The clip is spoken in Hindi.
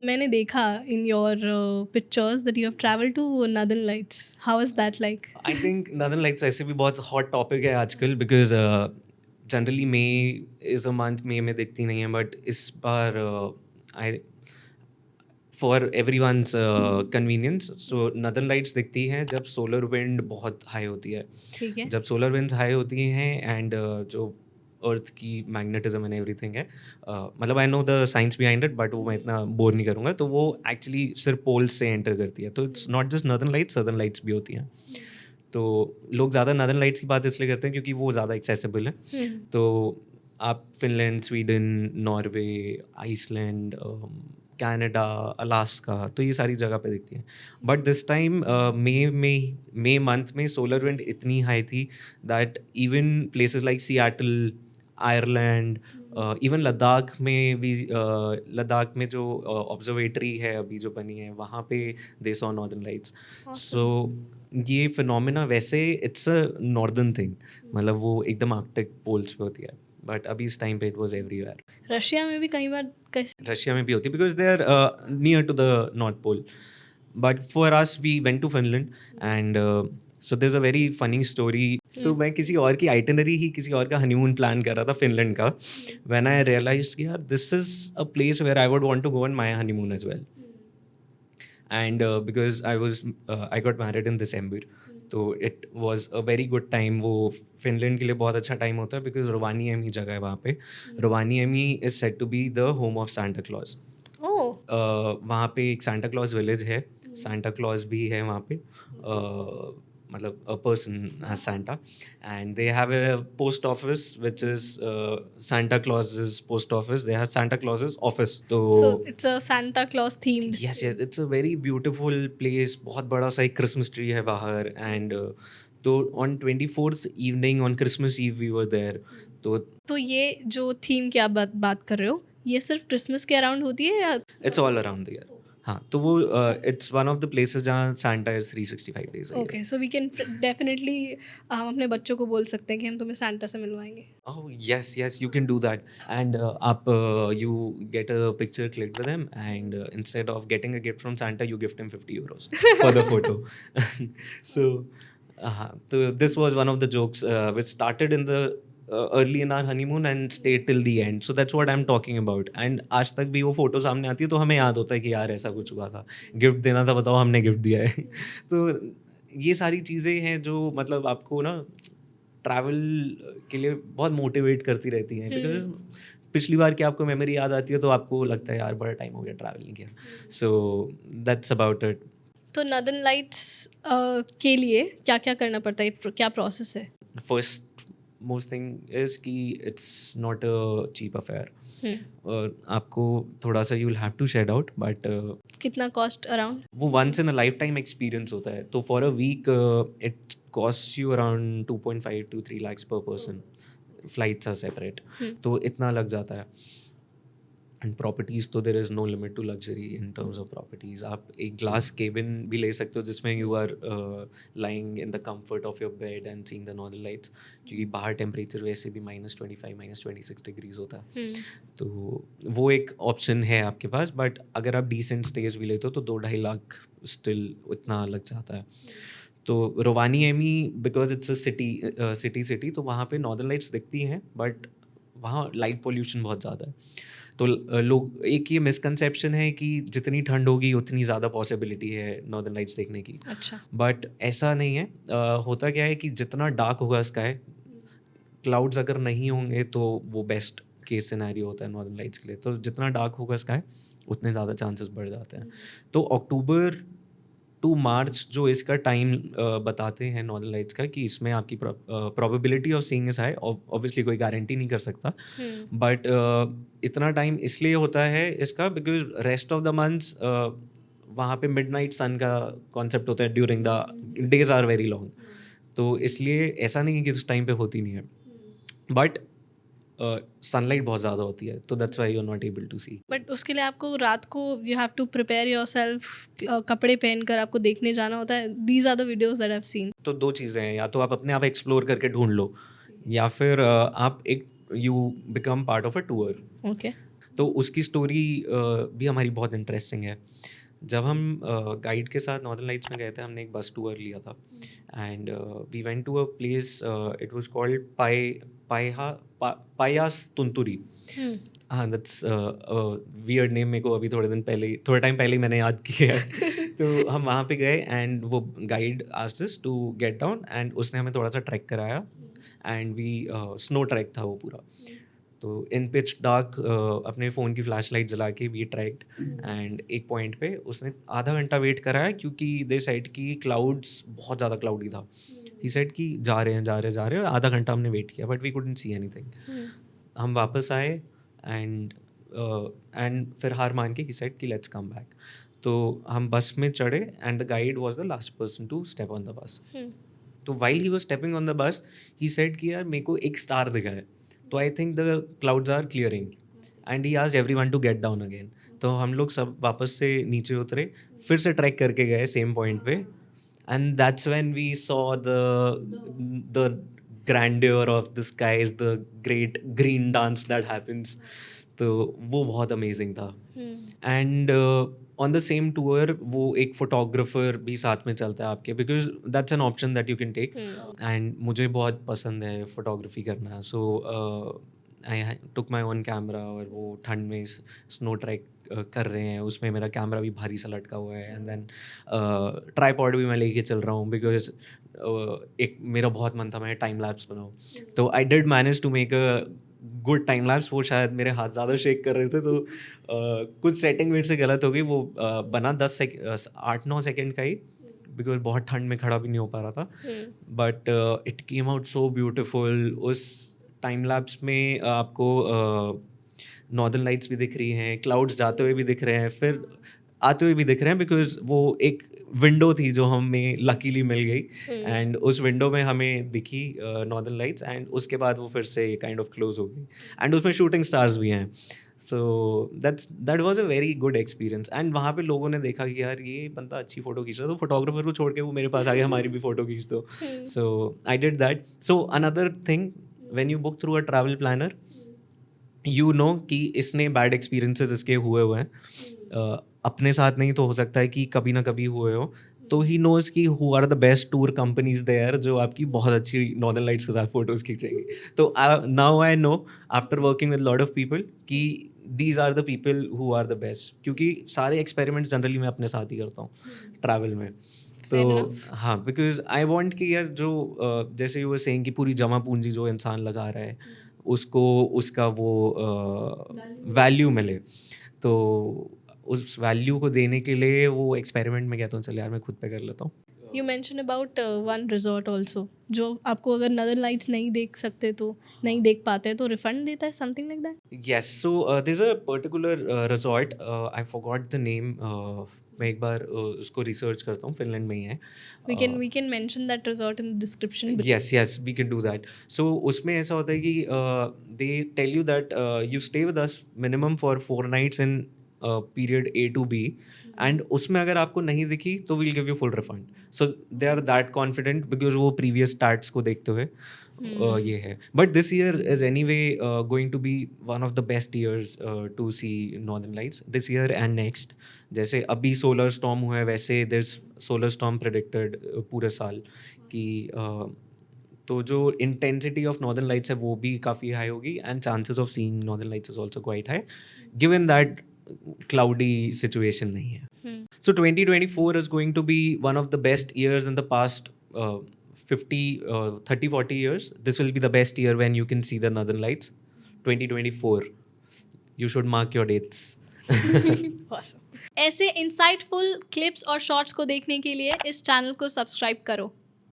मैंने देखा in your pictures that you have travelled to northern lights. How was that like? I think northern lights वैसे भी बहुत हॉट टॉपिक है आजकल, because generally May is a month, May में दिखती नहीं है, बट इस बार I for every one's convenience, so northern lights दिखती हैं जब सोलर विंड बहुत हाई होती है। ठीक है। जब सोलर विंड्स हाई होती हैं एंड जो अर्थ की मैग्नेटिज्म एंड एवरीथिंग है, मतलब I know the science behind it, but वो मैं इतना बोर नहीं करूँगा। तो वो एक्चुअली सिर्फ पोल्स से एंटर करती है, तो it's not just northern lights, southern lights भी होती हैं। तो लोग ज़्यादा नॉर्दर्न लाइट्स की बात इसलिए करते हैं क्योंकि वो ज़्यादा एक्सेसिबल है। तो आप Finland, Sweden, Norway, Iceland, Canada, Alaska, तो ये सारी जगह पे दिखती हैं। But this time May month में सोलर विंड इतनी हाई थी that even places like Seattle, Ireland, even Ladakh में भी, लद्दाख में जो ऑब्जर्वेटरी है अभी जो बनी है, वहाँ पे दे सॉ नॉर्दर्न लाइट्स। सो ये फिनोमिना वैसे इट्स अ नॉर्दर्न थिंग, मतलब वो एकदम आर्कटिक पोल्स पे होती है, बट अभी इस टाइम पे इट वाज एवरीवेयर। रशिया में भी कई बार रशिया में भी होती है because they are near to the North Pole, but for us we went to Finland and so there is a very funny story. तो मैं किसी और की आइटिनरी ही किसी और का हनीमून प्लान कर रहा था फिनलैंड का, व्हेन आई रियलाइज्ड कि यार this is a place where I would want to go on my honeymoon as well. And because I got married in December, तो it was a very good time। वो फिनलैंड के लिए बहुत अच्छा टाइम होता है बिकॉज रोवानिएमी जगह है वहाँ पे। Rovaniemi is said to be the home of Santa Claus. Oh. वहाँ पे एक सांता क्लॉज विलेज है, सांता क्लॉज भी है वहाँ पे, मतलब a person has Santa, and they have a post office which is Santa Claus's post office, they have Santa Claus's office। तो so it's a Santa Claus themed. Yes yes, it's a very beautiful place, बहुत बड़ा सा एक क्रिसमस ट्री है बाहर। एंड तो on 24th evening, on Christmas eve we were there. तो तो ये जो थीम की आप बात कर रहे हो, ये सिर्फ क्रिसमस के अराउंड होती है या? It's all around the year. हाँ, तो वो it's one of the places जहाँ Santa is 365 days a year. Okay, so we can definitely हम अपने बच्चों को बोल सकते हैं कि हम तुम्हें सांता से मिलवाएंगे। Oh yes, yes, you can do that, and you get a picture clicked with him, and instead of getting a gift from Santa, you gift him 50 euros for the photo. So, so this was one of the jokes which started in the early in our honeymoon and stayed till the end. So that's what I'm talking about. And आज तक भी वो फोटो सामने आती है तो हमें याद होता है कि यार ऐसा कुछ हुआ था, गिफ्ट देना था, बताओ हमने गिफ्ट दिया है। तो ये सारी चीज़ें हैं जो मतलब आपको ना ट्रैवल के लिए बहुत मोटिवेट करती रहती हैं, बिकॉज पिछली बार की आपको मेमोरी याद आती है तो आपको लगता है यार बड़ा टाइम हो गया ट्रैवल नहीं किया। So that's about it. तो नॉर्दर्न लाइट्स के लिए क्या क्या करना पड़ता है, क्या प्रोसेस है? फर्स्ट मोस्ट थिंग इज कि it's not a cheap affair. आपको थोड़ा सा you will have to shed out, but कितना कॉस्ट अराउंड? वो once in a lifetime experience होता है। तो for a week it cost you around 2.5 to 3 lakhs per person। Flights are separate, तो इतना लग जाता है। एंड प्रॉपर्टीज़ तो there is no limit to luxury in terms of properties. आप एक ग्लास केबिन भी ले सकते हो जिसमें you are lying in the comfort of your bed and seeing the northern lights, क्योंकि बाहर टेम्परेचर वैसे भी -25 -26 डिग्रीज होता है। तो वो एक ऑप्शन है आपके पास, बट अगर आप डिसेंट स्टेज भी लेते हो तो 2-2.5 लाख स्टिल उतना लग जाता है। तो रोवानिएमी बिकॉज इट्स अ सिटी, तो वहाँ पे नॉर्दर्न लाइट्स दिखती हैं, बट वहाँ लाइट पोल्यूशन बहुत ज़्यादा है। तो लोग, एक ये मिसकंसेप्शन है कि जितनी ठंड होगी उतनी ज़्यादा पॉसिबिलिटी है नॉर्दर्न लाइट्स देखने की, अच्छा। बट ऐसा नहीं है। होता क्या है कि जितना डार्क होगा स्काई, क्लाउड्स अगर नहीं होंगे तो वो बेस्ट केस सिनेरियो होता है नॉर्दर्न लाइट्स के लिए। तो जितना डार्क होगा स्काई उतने ज़्यादा चांसेस बढ़ जाते हैं। तो अक्टूबर टू मार्च जो इसका टाइम बताते हैं नॉर्दर्न लाइट्स का, कि इसमें आपकी probability of seeing is high. Obviously कोई गारंटी नहीं कर सकता, बट इतना टाइम इसलिए होता है इसका because rest of the months वहाँ पे मिडनाइट सन का कॉन्सेप्ट होता है, during the days are very long. तो इसलिए ऐसा नहीं है कि इस टाइम पे होती नहीं है, बट सनलाइट बहुत ज़्यादा होती है, तो that's why you are not able to see. But उसके लिए आपको रात को you have to prepare yourself, कपड़े पहनकर आपको देखने जाना होता है। These are the videos that I have seen. तो दो चीज़ें हैं, या तो आप अपने आप एक्सप्लोर करके ढूंढ लो, या फिर आप एक you become part of a tour. Okay. तो उसकी स्टोरी भी हमारी बहुत इंटरेस्टिंग है। जब हम गाइड के साथ नॉर्दर्न लाइट्स में गए थे, हमने एक बस टूर लिया था and we went to a place, it was called Pyhätunturi. हाँ, दैट्स वियर्ड नेम, मेरे को अभी थोड़े टाइम पहले ही मैंने याद किया है। तो हम वहाँ पे गए एंड वो guide asked us to get down and उसने हमें थोड़ा सा ट्रैक कराया एंड वी स्नो ट्रैक था वो पूरा। तो इन पिच डार्क अपने फ़ोन की फ्लैश लाइट जला के वी ट्रैक्ड एंड एक पॉइंट पे उसने आधा घंटा वेट कराया क्योंकि दे सेड कि क्लाउड्स बहुत ज़्यादा क्लाउडी था। ही सेड कि जा रहे हैं, आधा घंटा हमने वेट किया but we couldn't see anything. हम वापस आए एंड फिर हार मान के ही सेड कि लेट्स कम बैक। तो हम बस में चढ़े and the guide was the last person to step on the bus. तो while he was stepping on the bus he said कि यार मेरे को एक स्टार दिखा है, तो I think the clouds are clearing and he asked everyone to get down again. तो हम लोग सब वापस से नीचे उतरे, फिर से ट्रैक करके गए सेम पॉइंट पे and that's when we saw the grandeur of the skies, the great green dance that happens. तो वो बहुत अमेजिंग था। And on the same tour वो एक फोटोग्राफर भी साथ में चलता है आपके, because that's an option that you can take. And मुझे बहुत पसंद है फोटोग्राफी करना, सो आई टुक माई ओन कैमरा और वो ठंड में स्नो ट्रैक कर रहे हैं, उसमें मेरा कैमरा भी भारी सा लटका हुआ है एंड देन ट्राईपॉड भी मैं लेके चल रहा हूँ बिकॉज एक मेरा बहुत मन था मैं टाइम लैप्स बनाऊँ। तो I did manage to make a good time lapse. वो शायद मेरे हाथ ज़्यादा शेक कर रहे थे तो कुछ सेटिंग मेरे से गलत हो गई, वो बना 8-9 सेकेंड का ही, बिकॉज बहुत ठंड में खड़ा भी नहीं हो पा रहा था, but it came out so beautiful. उस टाइम लैप्स में आपको नॉर्दर्न लाइट्स भी दिख रही हैं, क्लाउड्स जाते हुए भी दिख रहे हैं, फिर आते हुए भी दिख रहे हैं, बिकॉज वो एक विंडो थी जो हमें लकीली मिल गई एंड उस विंडो में हमें दिखी नॉर्दर्न लाइट्स एंड उसके बाद वो फिर से काइंड ऑफ क्लोज हो गई एंड उसमें शूटिंग स्टार्स भी हैं। So that was a very good experience and वहाँ पे लोगों ने देखा कि यार ये बंदा अच्छी फ़ोटो खींच रहा है, तो फोटोग्राफर को छोड़ के वो मेरे पास आ गया हमारी भी फ़ोटो खींच दो। So I did that. So another thing, when you book through a travel planner, you know कि इसने बैड एक्सपीरियंसेस इसके हुए हैं, अपने साथ नहीं तो हो सकता है कि कभी ना कभी हुए हो, तो ही नोज कि who are the best tour companies there जो आपकी बहुत अच्छी नॉर्दर्न लाइट्स के साथ फोटोज़ खींचेंगी। तो now I know after working with lot of people कि these are the people who are the best, क्योंकि सारे एक्सपेरिमेंट्स जनरली मैं अपने साथ ही करता हूँ ट्रैवल में। तो हाँ, बिकॉज आई वॉन्ट कि यार जो जैसे यू वर सेइंग कि पूरी जमा पूंजी जो इंसान लगा रहा है उसको उसका वो वैल्यू मिले, तो उस वैल्यू को देने के लिए वो एक्सपेरिमेंट में कहता हूँ चल यार मैं खुद पे कर लेता हूँ। You mention about one resort also, जो आपको अगर नॉर्दर्न लाइट्स नहीं देख सकते तो नहीं देख पाते तो रिफंड देता है, something like that? Yes, so there is a particular resort, I forgot the name, मैं एक बार उसको रिसर्च करता हूँ, फिनलैंड में ही है। We can mention that resort in the description below. Yes, we can do that. So उसमें ऐसा होता है कि they tell you that you stay with us minimum for 4 nights in period A to B, and उसमें अगर आपको नहीं दिखी तो we'll give you full refund. So they are that confident because वो previous stats को देखते हुए ये है. But this year is anyway going to be one of the best years to see Northern Lights this year and next. जैसे अभी सोलर स्टॉर्म हुआ है वैसे there's सोलर स्टॉर्म predicted पूरे साल कि तो जो इंटेंसिटी ऑफ नॉर्दर्न लाइट्स है वो भी काफ़ी हाई होगी and chances of seeing northern lights is also quite high given that cloudy situation नहीं है. So 2024 is going to be one of the best years in the past 30-40 years. This will be the best year when you can see the northern lights. 2024. You should mark your dates. Awesome. ऐसे इंसाइटफुल क्लिप्स और शॉर्ट्स को देखने के लिए इस चैनल को सब्सक्राइब करो.